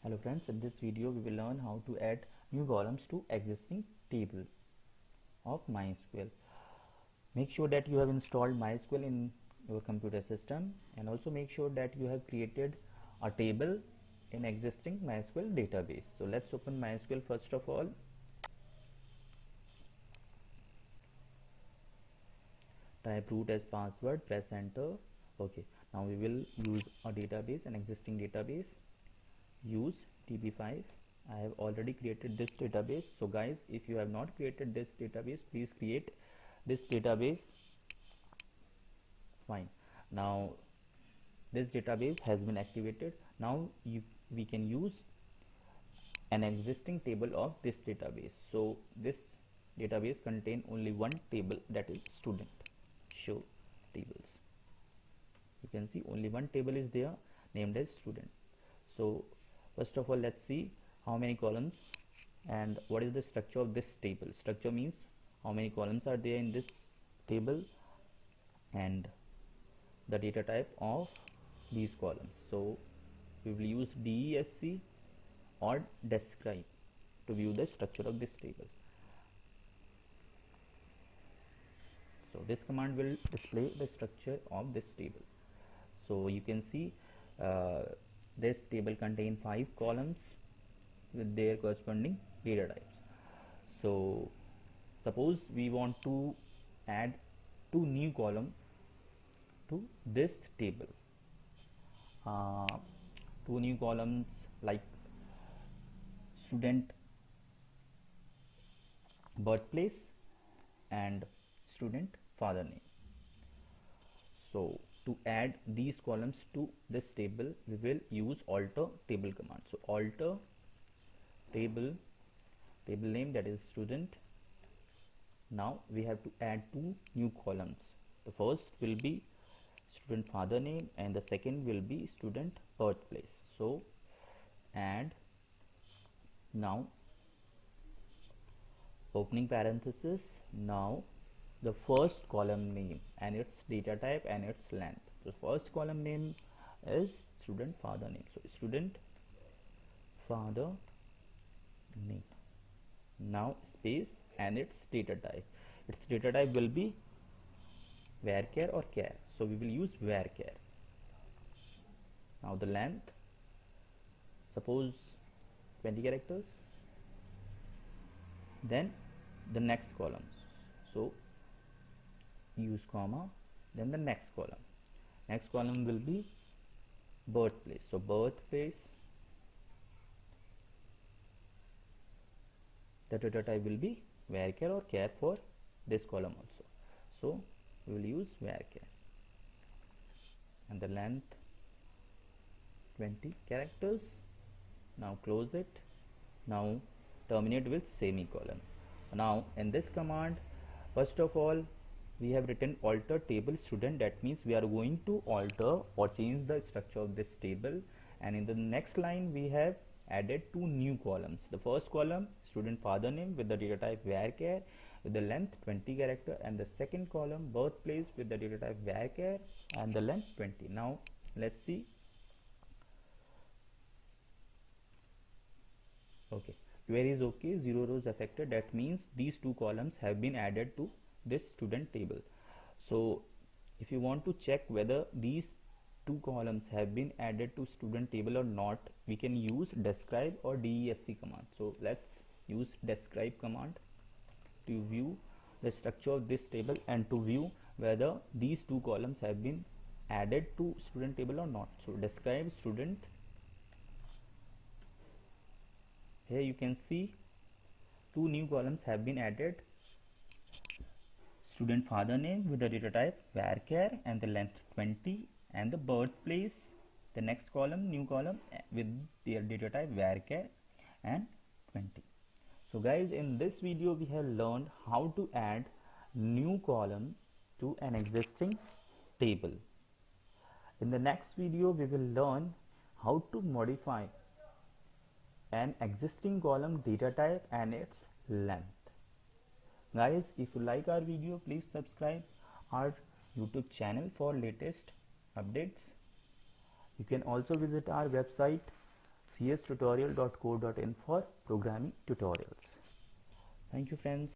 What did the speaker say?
Hello friends, in this video we will learn how to add new columns to existing table of Mysql. Make sure that you have installed Mysql in your computer system, and also make sure that you have created a table in existing Mysql database. So let's open Mysql first of all. Type root as password, press enter. Okay, now we will use a database, an existing database. Use db5. I have already created this database. So guys, if you have not created this database, please create this database. Fine. Now this database has been activated. Now we can use an existing table of this database. So this database contain only one table, that is student. Show tables. You can see only one table is there named as student. So first of all, let's see how many columns and what is the structure of this table. Structure means how many columns are there in this table and the data type of these columns. So we will use desc or describe to view the structure of this table. So this command will display the structure of this table. So you can see this table contains 5 columns with their corresponding data types. So suppose we want to add 2 new columns to this table. 2 new columns like student birthplace and student father name. So to add these columns to this table, we will use alter table command. So alter table name, that is student. Now we have to add 2 new columns. The first will be student father name and the second will be student birthplace. So add, now opening parenthesis, now the first column name and its data type and its length. So first column name is student father name. So student father name. Now space and its data type. Its data type will be varchar or char. So we will use varchar. Now the length, suppose 20 characters. Then the next column. So use comma, then the next column. Next column will be birthplace. So birthplace, the data type will be varchar or char for this column also. So we will use varchar. And the length 20 characters. Now close it. Now terminate with semicolon. Now in this command, first of all, we have written alter table student. That means we are going to alter or change the structure of this table. And in the next line, we have added 2 new columns. The first column, student father name with the data type varchar with the length 20 character, and the second column, birthplace with the data type varchar and the length 20. Now let's see. Okay, query is okay, 0 rows affected. That means these 2 columns have been added to this student table. So if you want to check whether these 2 columns have been added to student table or not, we can use describe or desc command. So let's use describe command to view the structure of this table and to view whether these 2 columns have been added to student table or not. So describe student. Here you can see 2 new columns have been added. Student father name with the data type varchar and the length 20, and the birthplace, the next column, new column with their data type varchar and 20. So guys, in this video we have learned how to add new column to an existing table. In the next video we will learn how to modify an existing column data type and its length. Guys, if you like our video, please subscribe our YouTube channel for latest updates. You can also visit our website chstutorial.co.in for programming tutorials. Thank you friends.